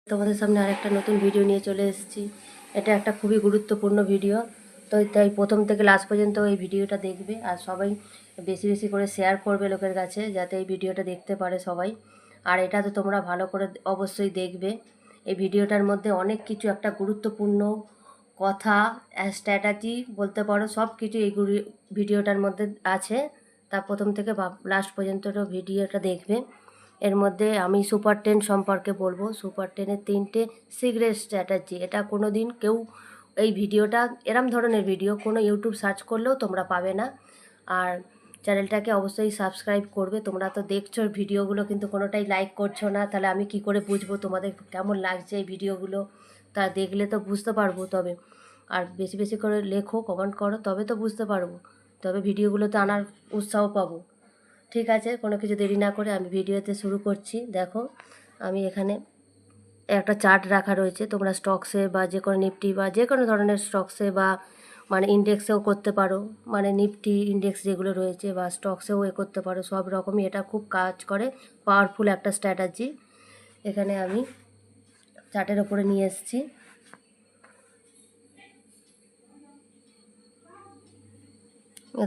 তোমাদের সামনে আরেকটা নতুন ভিডিও নিয়ে চলে এসেছি। এটা একটা খুবই গুরুত্বপূর্ণ ভিডিও, তো তাই প্রথম থেকে লাস্ট পর্যন্ত এই ভিডিওটা দেখবে আর সবাই বেশি বেশি করে শেয়ার করবে লোকের কাছে, যাতে এই ভিডিওটা দেখতে পারে সবাই। আর এটা তো তোমরা ভালো করে অবশ্যই দেখবে। এই ভিডিওটার মধ্যে অনেক কিছু একটা গুরুত্বপূর্ণ কথা, স্ট্র্যাটাজি বলতে পারো, সব কিছু এই ভিডিওটার মধ্যে আছে। তা প্রথম থেকে লাস্ট পর্যন্ত ভিডিওটা দেখবে। এর মধ্যে আমি সুপার 10 সম্পর্কে বলবো। সুপার 10-এর 3টে সিক্রেট স্ট্র্যাটাজি। এটা কোনো দিন কেউ এই ভিডিওটা এরম ধরনের ভিডিও কোনো ইউটিউব সার্চ করলেও তোমরা পাবে না। আর চ্যানেলটাকে অবশ্যই সাবস্ক্রাইব করবে। তোমরা তো দেখছো ভিডিওগুলো, কিন্তু কোনোটাই লাইক করছো না, তাহলে আমি কি করে বুঝবো তোমাদের কেমন লাগছে এই ভিডিওগুলো? তা দেখলে তো বুঝতে পারবো তবে। আর বেশি বেশি করে লেখো, কমেন্ট করো, তবে তো বুঝতে পারবো, তবে ভিডিওগুলোতে আনার উৎসাহ পাবো। ঠিক আছে, কোনো কিছু দেরি না করে আমি ভিডিওতে শুরু করছি। দেখো, আমি এখানে একটা চার্ট রাখা রয়েছে। তোমরা স্টকসে বা যে কোনো নিফটি বা যে কোনো ধরনের স্টকসে বা মানে ইন্ডেক্সেও করতে পারো, মানে নিফটি ইন্ডেক্স যেগুলো রয়েছে বা স্টকসেও করতে পারো, সব রকমই এটা খুব কাজ করে। পাওয়ারফুল একটা স্ট্র্যাটাজি। এখানে আমি চার্টের ওপরে নিয়ে এসেছি।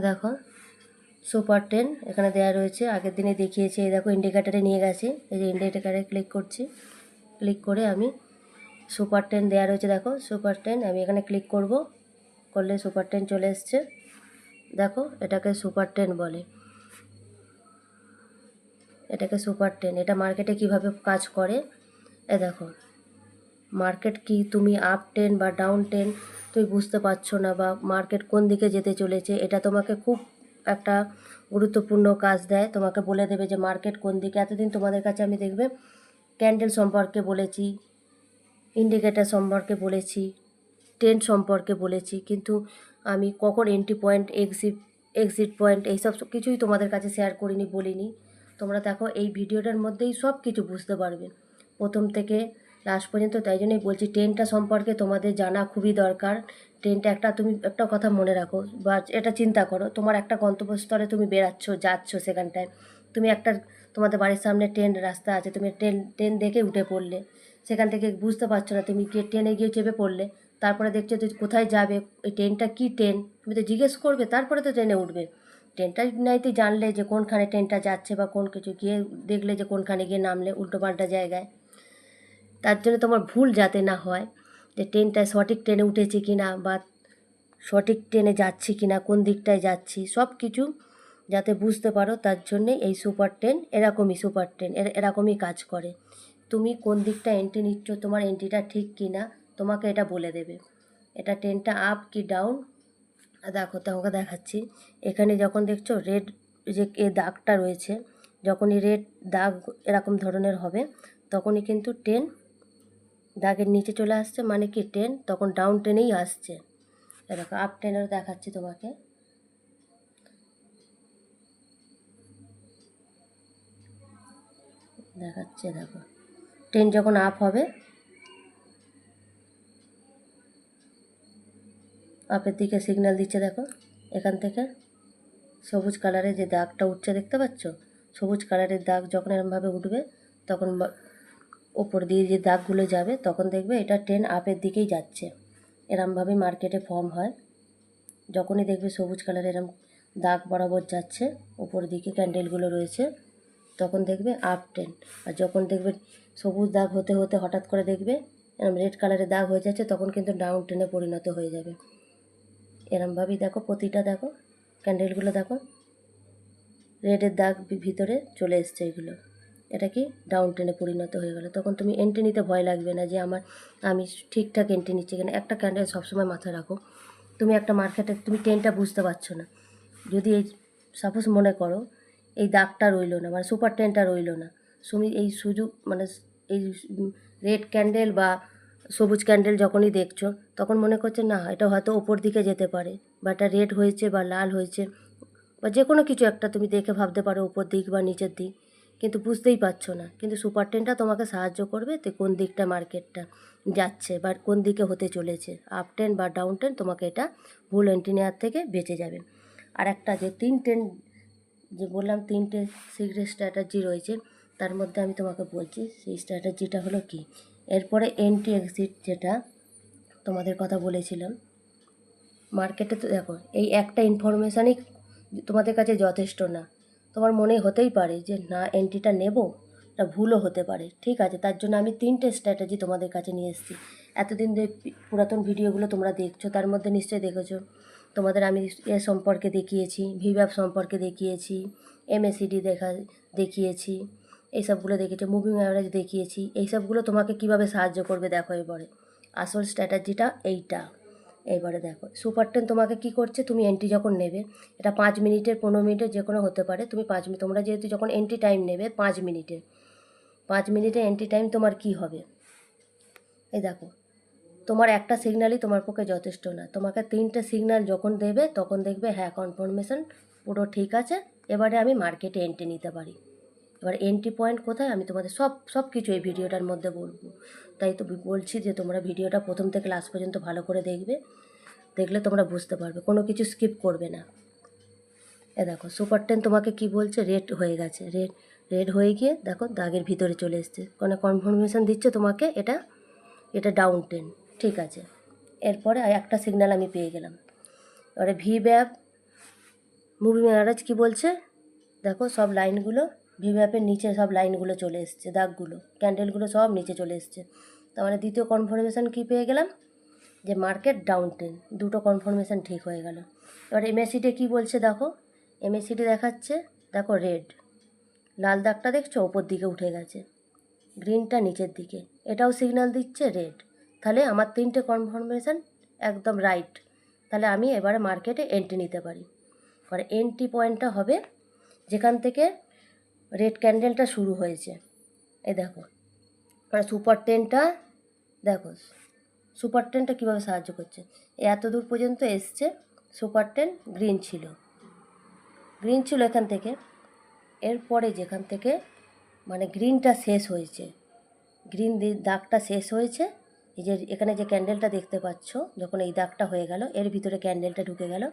দেখো, সুপার 10 এখানে দেওয়া রয়েছে, আগের দিনে দেখিয়েছি। এই দেখো, ইন্ডিকেটারে নিয়ে গেছি। এই যে ইন্ডিকেটারে ক্লিক করছি, ক্লিক করে আমি সুপার 10 দেওয়া রয়েছে। দেখো সুপার 10, আমি এখানে ক্লিক করব, করলে সুপার 10 চলে এসছে। দেখো, এটাকে সুপার 10 বলে। এটাকে সুপার 10। এটা মার্কেটে কিভাবে কাজ করে দেখো। মার্কেট কি তুমি আপ 10 বা ডাউন 10 তুমি বুঝতে পারছো না, বা মার্কেট কোন দিকে যেতে চলেছে, এটা তোমাকে খুব একটা গুরুত্বপূর্ণ কাজ দেয়। তোমাকে বলে দেবে যে মার্কেট কোন দিকে। এতদিন তোমাদের কাছে আমি দেখবে ক্যান্ডেল সম্পর্কে বলেছি, ইন্ডিকেটার সম্পর্কে বলেছি, ট্রেন্ড সম্পর্কে বলেছি, কিন্তু আমি কখন এন্ট্রি পয়েন্ট, এক্সিট পয়েন্ট এইসব কিছুই তোমাদের কাছে শেয়ার করিনি, বলিনি। তোমরা দেখো এই ভিডিওটার মধ্যেই সব কিছু বুঝতে পারবে প্রথম থেকে লাস্ট পর্যন্ত। তাই জন্যই বলছি ট্রেনটা সম্পর্কে তোমাদের জানা খুবই দরকার। ট্রেনটা একটা, তুমি একটা কথা মনে রাখো বা এটা চিন্তা করো, তোমার একটা গন্তব্যস্থলে তুমি বেরাচ্ছ, যাচ্ছ, সেখানটায় তুমি একটা, তোমাদের বাড়ির সামনে ট্রেন রাস্তা আছে, তুমি ট্রেন দেখে উঠে পড়লে, সেখান থেকে বুঝতে পারছো না, তুমি গিয়ে ট্রেনে গিয়ে চেপে পড়লে, তারপরে দেখছো যে কোথায় যাবে, ওই ট্রেনটা কী ট্রেন, তুমি তো জিজ্ঞেস করবে, তারপরে তো ট্রেনে উঠবে। ট্রেনটা নাইতে জানলে যে কোনখানে ট্রেনটা যাচ্ছে বা কোন কিছু, গিয়ে দেখলে যে কোনখানে গিয়ে নামলে উল্টোপাল্টা জায়গায়, তার জন্য তোমার ভুল যাতে না হয়, যে ট্রেনটা সঠিক ট্রেনে উঠেছি কি না, বা সঠিক ট্রেনে যাচ্ছি কি না, কোন দিকটায় যাচ্ছি, সব কিছু যাতে বুঝতে পারো, তার জন্যে এই সুপার 10 এরকমই। সুপার 10 এরকমই কাজ করে। তুমি কোন দিকটা এন্ট্রি নিচ্ছ, তোমার এন্ট্রিটা ঠিক কি না, তোমাকে এটা বলে দেবে। এটা ট্রেনটা আপ কি ডাউন। দেখো, তোমাকে দেখাচ্ছি। এখানে যখন দেখছো রেড যে দাগটা রয়েছে, যখনই রেড দাগ এরকম ধরনের হবে, তখনই কিন্তু ট্রেন দাগের নিচে চলে আসছে, মানে কি ট্রেন তখন ডাউন ট্রেনেই আসছে। দেখো, আপ ট্রেনেরও দেখাচ্ছি তোমাকে। দেখাচ্ছে, দেখো ট্রেন যখন আপ হবে, আপের দিকে সিগন্যাল দিচ্ছে। দেখো, এখান থেকে সবুজ কালারের যে দাগটা উঠছে, দেখতে পাচ্ছ? সবুজ কালারের দাগ যখন এরমভাবে উঠবে, তখন ওপর দিয়ে যে দাগগুলো যাবে, তখন দেখবে এটা ট্রেন আপের দিকেই যাচ্ছে। এরমভাবে মার্কেটে ফর্ম হয়। যখনই দেখবে সবুজ কালারের এরম দাগ বরাবর যাচ্ছে, ওপর দিকে ক্যান্ডেলগুলো রয়েছে, তখন দেখবে আপ ট্রেন। আর যখন দেখবে সবুজ দাগ হতে হতে হঠাৎ করে দেখবে এরম রেড কালারের দাগ হয়ে যাচ্ছে, তখন কিন্তু ডাউন ট্রেনে পরিণত হয়ে যাবে। এরমভাবেই দেখো, প্রতিটা দেখো ক্যান্ডেলগুলো দেখো, রেডের দাগ ভিতরে চলে এসছে এগুলো। এটা কি ডাউন ট্রেনে পরিণত হয়ে গেল। তখন তুমি এন্ট্রি নিতে ভয় লাগবে না, যে আমি ঠিকঠাক এন্ট্রি নিচ্ছি কিনা। একটা ক্যান্ডেল সবসময় মাথায় রাখো, তুমি একটা মার্কেটে তুমি ট্রেনটা বুঝতে পারছো না, যদি এই সাপোজ মনে করো এই দাগটা রইলো না, মানে সুপার ট্রেনটা রইলো না, তুমি এই সুযোগ মানে এই রেড ক্যান্ডেল বা সবুজ ক্যান্ডেল যখনই দেখছো, তখন মনে করছে না এটা হয়তো ওপর দিকে যেতে পারে, বা এটা রেড হয়েছে বা লাল হয়েছে, বা যে কোনো কিছু একটা তুমি দেখে ভাবতে পারো উপর দিক বা নিচের দিক, কিন্তু বুঝতেই পারছো না। কিন্তু সুপার টেনটা তোমাকে সাহায্য করবে তো কোন দিকটা মার্কেটটা যাচ্ছে বা কোন দিকে হতে চলেছে, আপ টেন বা ডাউন টেন, তোমাকে এটা ভুল এন্ট্রি নেওয়ার থেকে বেঁচে যাবে। আর একটা যে 3 টেন যে বললাম, 3টে সিক্রেট স্ট্র্যাটাজি রয়েছে, তার মধ্যে আমি তোমাকে বলছি সেই স্ট্র্যাটাজিটা হলো কি। এরপরে এন্ট্রি এক্সিট, যেটা তোমাদের কথা বলেছিলাম। মার্কেটে তো দেখো এই একটা ইনফরমেশানই তোমাদের কাছে যথেষ্ট না। তোমার মনে হতেই পারে যে না এন্ট্রিটা নেব, এটা ভুলও হতে পারে। ঠিক আছে, তার জন্য আমি 3টে স্ট্র্যাটেজি তোমাদের কাছে নিয়ে এসেছি। এতদিন যে পুরাতন ভিডিওগুলো তোমরা দেখছো, তার মধ্যে নিশ্চয়ই দেখেছো তোমাদের আমি এ সম্পর্কে দেখিয়েছি, ভিভ্যাপ সম্পর্কে দেখিয়েছি, এমএসিডি দেখিয়েছি, এইসবগুলো দেখিয়েছি, মুভিং অ্যাভারেজ দেখিয়েছি। এইসবগুলো তোমাকে কিভাবে সাহায্য করবে দেখো এবারে। আসল স্ট্র্যাটেজিটা এইটা। এবারে দেখো সুপার 10 তোমাকে কি করছে, তুমি এন্ট্রি যখন নেবে, এটা 5 মিনিটের 15 মিনিটের যে কোনো হতে পারে। তুমি 5 মিনিট, তোমরা যেহেতু যখন এন্ট্রি টাইম নেবে 5 মিনিটের, 5 মিনিটের এন্ট্রি টাইম তোমার কি হবে, এই দেখো তোমার একটা সিগন্যালই তোমার পক্ষে যথেষ্ট না। তোমাকে 3টে সিগন্যাল যখন দেবে তখন দেখবে হ্যাঁ কনফার্মেশন পুরো ঠিক আছে, এবারে আমি মার্কেটে এন্ট্রি নিতে পারি। এবার এন্ট্রি পয়েন্ট কোথায় আমি তোমাদের সব কিছু এই ভিডিওটার মধ্যে বলবো। তাই তো বলছি যে তোমরা ভিডিওটা প্রথম থেকে লাস্ট পর্যন্ত ভালো করে দেখবে, দেখলে তোমরা বুঝতে পারবে, কোনো কিছু স্কিপ করবে না। এ দেখো সুপার 10 তোমাকে কি বলছে, রেড হয়ে গেছে, রেড হয়ে গিয়ে দেখো দাগের ভিতরে চলে এসছে, মানে কনফার্মেশন দিচ্ছে তোমাকে এটা এটা ডাউন 10। ঠিক আছে, এরপরে একটা সিগন্যাল আমি পেয়ে গেলাম। এবারে ভিভ্যাপ মুভিং অ্যাভারেজ কী বলছে দেখো, সব লাইনগুলো ভিভ্যাপের নিচে সব লাইনগুলো চলে এসছে, দাগগুলো ক্যান্ডেলগুলো সব নিচে চলে এসছে। তার মানে দ্বিতীয় কনফার্মেশন কী পেয়ে গেলাম, যে মার্কেট ডাউন 10। দুটো কনফার্মেশন ঠিক হয়ে গেল। এবার এমএসিডি কী বলছে দেখো, এমএসিডি দেখাচ্ছে দেখো রেড, লাল দাগটা দেখছো ওপর দিকে উঠে গেছে, গ্রিনটা নিচের দিকে, এটাও সিগন্যাল দিচ্ছে রেড। তাহলে আমার 3টে কনফার্মেশন একদম রাইট। তাহলে আমি এবারে মার্কেটে এন্ট্রি নিতে পারি। আর এন্ট্রি পয়েন্টটা হবে যেখান থেকে রেড ক্যান্ডেলটা শুরু হয়েছে। এই দেখো মানে সুপার 10টা দেখো, সুপার 10টা কীভাবে সাহায্য করছে, এত দূর পর্যন্ত এসছে, সুপার 10 গ্রিন ছিল এখান থেকে। এরপরে যেখান থেকে মানে গ্রিনটা শেষ হয়েছে, গ্রিন দাগটা শেষ হয়েছে, এই যে এখানে যে ক্যান্ডেলটা দেখতে পাচ্ছ, যখন এই দাগটা হয়ে গেল এর ভিতরে ক্যান্ডেলটা ঢুকে গেল,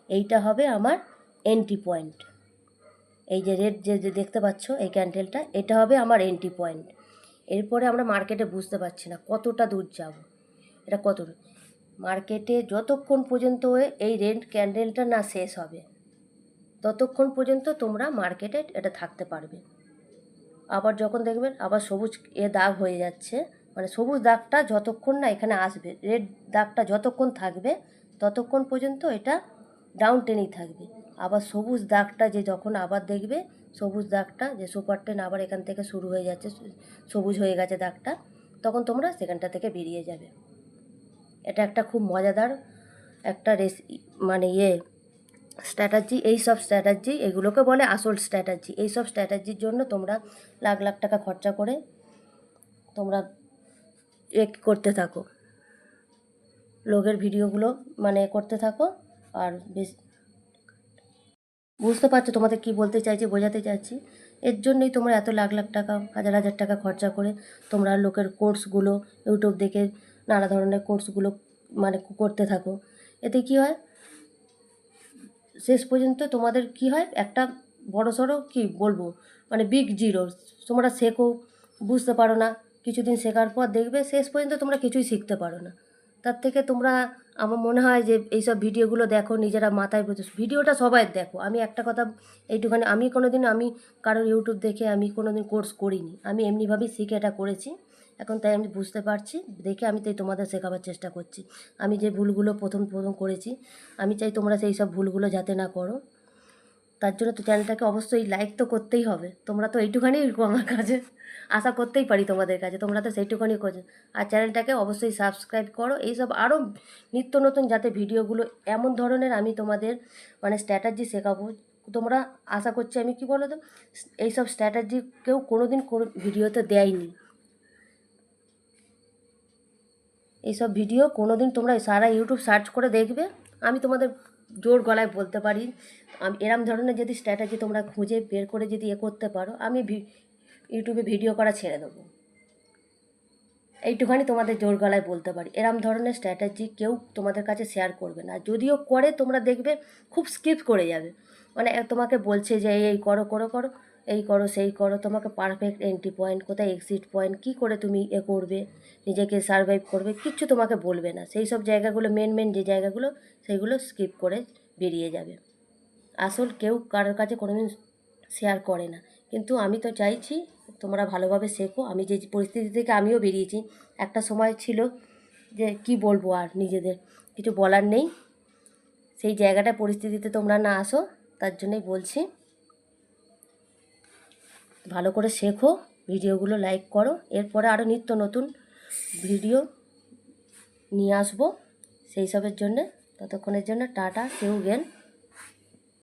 এইটা হবে আমার এন্ট্রি পয়েন্ট। এই যে রেড যে দেখতে পাচ্ছ এই ক্যান্ডেলটা, এটা হবে আমার এন্ট্রি পয়েন্ট। এরপরে আমরা মার্কেটে বুঝতে পারছি না কতটা দূর যাব, এটা কত মার্কেটে যতক্ষণ পর্যন্ত এই রেড ক্যান্ডেলটা না শেষ হবে ততক্ষণ পর্যন্ত তোমরা মার্কেটে এটা থাকতে পারবে। আবার যখন দেখবেন আবার সবুজ দাগ হয়ে যাচ্ছে, মানে সবুজ দাগটা যতক্ষণ না এখানে আসবে, রেড দাগটা যতক্ষণ থাকবে ততক্ষণ পর্যন্ত এটা ডাউন 10ই থাকবে। আবার সবুজ দাগটা যে যখন আবার দেখবে, সবুজ দাগটা যে সুপার 10 আবার এখান থেকে শুরু হয়ে যাচ্ছে, সবুজ হয়ে গেছে দাগটা, তখন তোমরা সেখানটা থেকে বেরিয়ে যাবে। এটা একটা খুব মজাদার একটা মানে স্ট্র্যাটাজি। এইসব স্ট্র্যাটাজি এগুলোকে বলে আসল স্ট্র্যাটাজি। এইসব স্ট্র্যাটাজির জন্য তোমরা লাখ লাখ টাকা খরচা করে তোমরা করতে থাকো, লোকের ভিডিওগুলো মানে করতে থাকো। আর বেশ বুঝতে পারছো তোমাদের কি বলতে চাইছি, বোঝাতে চাইছি। এর জন্যই তোমরা এত লাখ লাখ টাকা হাজার হাজার টাকা খরচা করে তোমরা লোকের কোর্সগুলো ইউটিউব দেখে নানা ধরনের কোর্সগুলো মানে করতে থাকো। এতে কি হয়, শেষ পর্যন্ত তোমাদের কি হয়, একটা বড় সড়ো কী বলবো মানে বিগ জিরো। তোমরা শেখো, বুঝতে পারো না, কিছুদিন শেখার পর দেখবে শেষ পর্যন্ত তোমরা কিছুই শিখতে পারো না। তার থেকে তোমরা, আমার মনে হয় যে এইসব ভিডিওগুলো দেখো, নিজেরা মাথায় ভিডিওটা সবাই দেখো। আমি একটা কথা এইটুখানি, আমি কারোর ইউটিউব দেখে আমি কোনো দিন কোর্স করিনি, আমি এমনিভাবেই শিখে এটা করেছি। এখন তাই আমি বুঝতে পারছি দেখে আমি তাই তোমাদের শেখাবার চেষ্টা করছি। আমি যে ভুলগুলো প্রথম করেছি, আমি চাই তোমরা সেই সব ভুলগুলো যাতে না করো। তার জন্য তো চ্যানেলটাকে অবশ্যই লাইক তো করতেই হবে। তোমরা তো এইটুখানি আমার কাছে আশা করতেই পারি তোমাদের কাছে, তোমরা তো সেইটুখানি করছো। আর চ্যানেলটাকে অবশ্যই সাবস্ক্রাইব করো। এইসব আরও নিত্য নতুন যাতে ভিডিওগুলো এমন ধরনের আমি তোমাদের মানে স্ট্র্যাটাজি শেখাবো, তোমরা আশা করছি আমি কি বলো তো, এইসব স্ট্র্যাটাজি কেউ কোনো দিন কোনো ভিডিওতে দেয়নি। এইসব ভিডিও কোনো দিন তোমরা সারা ইউটিউব সার্চ করে দেখবে, আমি তোমাদের জোর গলায় বলতে পারি, আমি এরম ধরনের যদি স্ট্র্যাটাজি তোমরা খুঁজে বের করে যদি করতে পারো, আমি ইউটিউবে ভিডিও করা ছেড়ে দেবো। এইটুখানি তোমাদের জোর গলায় বলতে পারি, এরম ধরনের স্ট্র্যাটাজি কেউ তোমাদের কাছে শেয়ার করবে না। যদিও করে তোমরা দেখবে খুব স্কিপ করে যাবে, মানে তোমাকে বলছে যে এই করো করো করো, এই করো সেই করো, তোমাকে পারফেক্ট এন্ট্রি পয়েন্ট, কোথায় এক্সিট পয়েন্ট, কী করে তুমি করবে, নিজেকে সারভাইভ করবে, কিচ্ছু তোমাকে বলবে না। সেই সব জায়গাগুলো মেন মেন যে জায়গাগুলো সেইগুলো স্কিপ করে বেরিয়ে যাবে। আসল কেউ কারোর কাছে কোনোদিন শেয়ার করে না। কিন্তু আমি তো চাইছি তোমরা ভালোভাবে শেখো। আমি যে পরিস্থিতি থেকে আমিও বেরিয়েছি, একটা সময় ছিল যে কি বলবো, আর নিজেদের কিছু বলার নেই, সেই জায়গাটা পরিস্থিতিতে তোমরা না আসো, তার জন্যই বলছি ভালো করে শেখো, ভিডিওগুলো লাইক করো। এরপরে আরও নিত্য নতুন ভিডিও নিয়ে আসবো সেই সবের জন্যে। ততক্ষণের জন্য টাটা, সি ইউ অ্যাগেন।